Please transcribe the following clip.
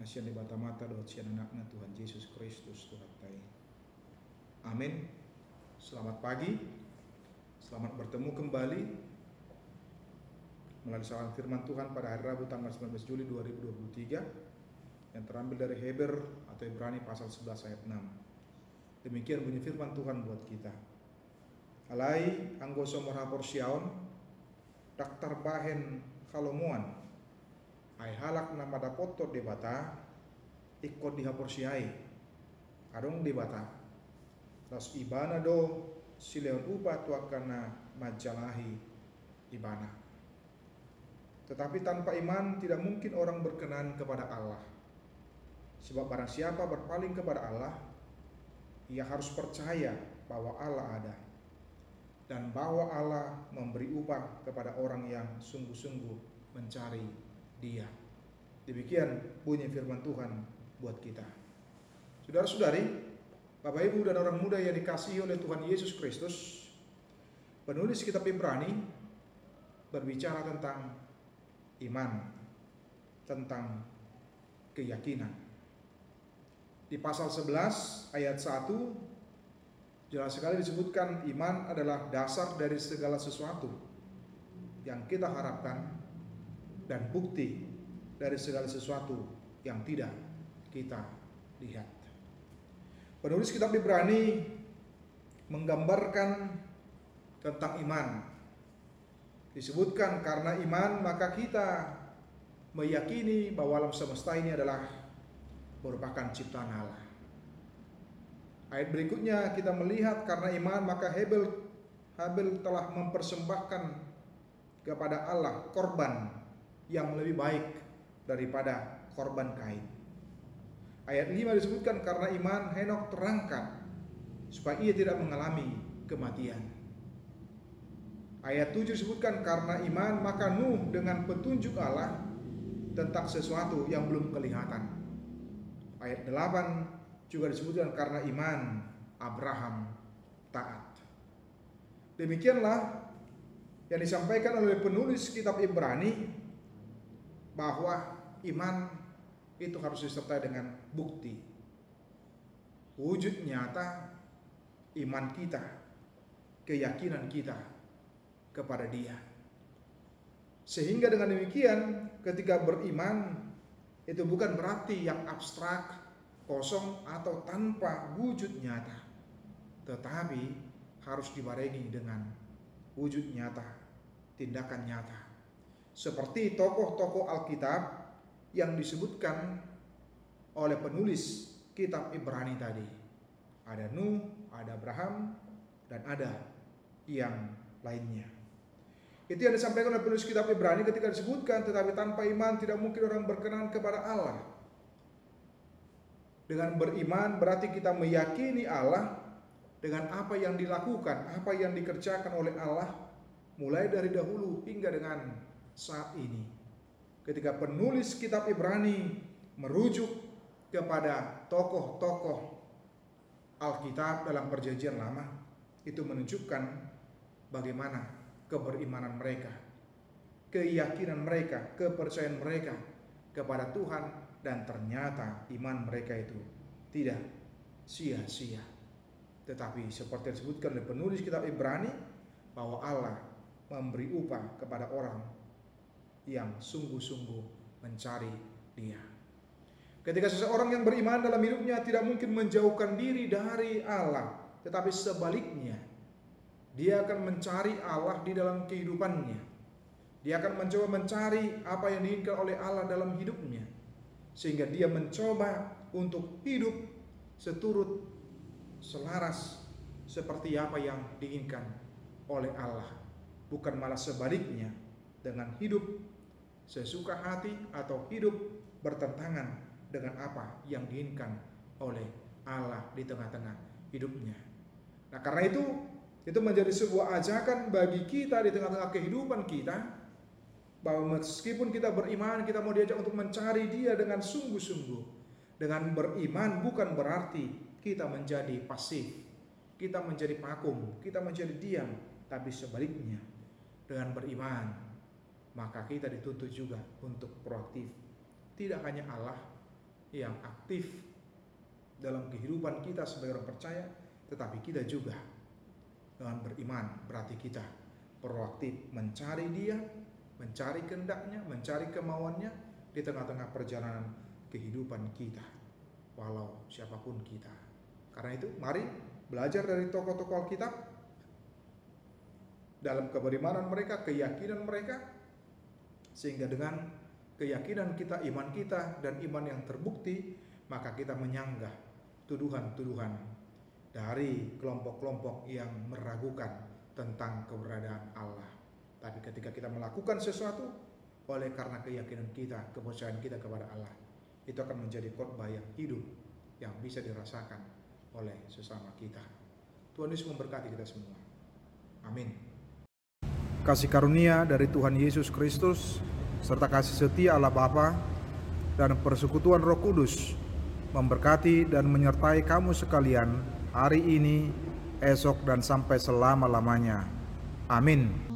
Asian di bata mata doa cian anaknya Tuhan Yesus Kristus Tuhan tai. Amin. Selamat pagi. Selamat bertemu kembali melalui salam firman Tuhan pada hari Rabu tanggal 19 Juli 2023 yang terambil dari Heber atau Ibrani pasal 11 ayat 6. Demikian bunyi firman Tuhan buat kita. Alai anggoso morhapor siaon daktar bahen kalomuan ai halak nama dapoto debata ikut dihapor siai adong debata las ibana do sileon upa tuakana majalahi ibana. Tetapi tanpa iman tidak mungkin orang berkenan kepada Allah. Sebab barang siapa berpaling kepada Allah, ia harus percaya bahwa Allah ada dan bahwa Allah memberi upah kepada orang yang sungguh-sungguh mencari Dia. Demikian bunyi firman Tuhan buat kita. Saudara-saudari, Bapak Ibu dan orang muda yang dikasihi oleh Tuhan Yesus Kristus, penulis kitab Ibrani berbicara tentang iman, tentang keyakinan. Di pasal 11 ayat 1 jelas sekali disebutkan iman adalah dasar dari segala sesuatu yang kita harapkan dan bukti dari segala sesuatu yang tidak kita lihat. Penulis kitab Ibrani menggambarkan tentang iman. Disebutkan karena iman maka kita meyakini bahwa alam semesta ini adalah merupakan ciptaan Allah. Ayat berikutnya kita melihat karena iman maka Habel telah mempersembahkan kepada Allah korban yang lebih baik daripada korban Kain. Ayat 5 disebutkan karena iman Henokh terangkat supaya ia tidak mengalami kematian. Ayat 7 disebutkan karena iman maka Nuh dengan petunjuk Allah tentang sesuatu yang belum kelihatan. Ayat 8 juga disebutkan karena iman Abraham taat. Demikianlah yang disampaikan oleh penulis kitab Ibrani bahwa iman itu harus disertai dengan bukti. Wujud nyata iman kita, keyakinan kita kepada Dia. Sehingga dengan demikian ketika beriman itu bukan berarti yang abstrak, kosong atau tanpa wujud nyata, tetapi harus dibarengi dengan wujud nyata, tindakan nyata. Seperti tokoh-tokoh Alkitab yang disebutkan oleh penulis kitab Ibrani tadi. Ada Nuh, ada Abraham, dan ada yang lainnya. Itu yang disampaikan oleh penulis kitab Ibrani ketika disebutkan tetapi tanpa iman tidak mungkin orang berkenan kepada Allah. Dengan beriman berarti kita meyakini Allah dengan apa yang dilakukan, apa yang dikerjakan oleh Allah mulai dari dahulu hingga dengan saat ini. Ketika penulis kitab Ibrani merujuk kepada tokoh-tokoh Alkitab dalam Perjanjian Lama, itu menunjukkan bagaimana keberimanan mereka, keyakinan mereka, kepercayaan mereka kepada Tuhan. Dan ternyata iman mereka itu tidak sia-sia. Tetapi seperti disebutkan oleh penulis kitab Ibrani bahwa Allah memberi upah kepada orang yang sungguh-sungguh mencari Dia. Ketika seseorang yang beriman dalam hidupnya tidak mungkin menjauhkan diri dari Allah, tetapi sebaliknya dia akan mencari Allah di dalam kehidupannya. Dia akan mencoba mencari apa yang diinginkan oleh Allah dalam hidupnya. Sehingga dia mencoba untuk hidup seturut selaras seperti apa yang diinginkan oleh Allah. Bukan malah sebaliknya dengan hidup sesuka hati atau hidup bertentangan dengan apa yang diinginkan oleh Allah di tengah-tengah hidupnya. Nah karena itu menjadi sebuah ajakan bagi kita di tengah-tengah kehidupan kita, bahwa meskipun kita beriman, kita mau diajak untuk mencari Dia dengan sungguh-sungguh. Dengan beriman bukan berarti kita menjadi pasif, kita menjadi vakum, kita menjadi diam. Tapi sebaliknya, dengan beriman maka kita dituntut juga untuk proaktif. Tidak hanya Allah, yang aktif dalam kehidupan kita sebagai orang percaya, tetapi kita juga dengan beriman berarti kita proaktif mencari Dia, mencari kehendaknya, mencari kemauannya di tengah-tengah perjalanan kehidupan kita, walau siapapun kita. Karena itu mari belajar dari tokoh-tokoh Alkitab dalam keberimanan mereka, keyakinan mereka, sehingga dengan keyakinan kita, iman kita, dan iman yang terbukti, maka kita menyanggah tuduhan-tuduhan dari kelompok-kelompok yang meragukan tentang keberadaan Allah. Tapi ketika kita melakukan sesuatu oleh karena keyakinan kita, kepercayaan kita kepada Allah, itu akan menjadi khotbah yang hidup yang bisa dirasakan oleh sesama kita. Tuhan Yesus memberkati kita semua. Amin. Kasih karunia dari Tuhan Yesus Kristus serta kasih setia Allah Bapa dan persekutuan Roh Kudus memberkati dan menyertai kamu sekalian hari ini, esok, dan sampai selama-lamanya. Amin.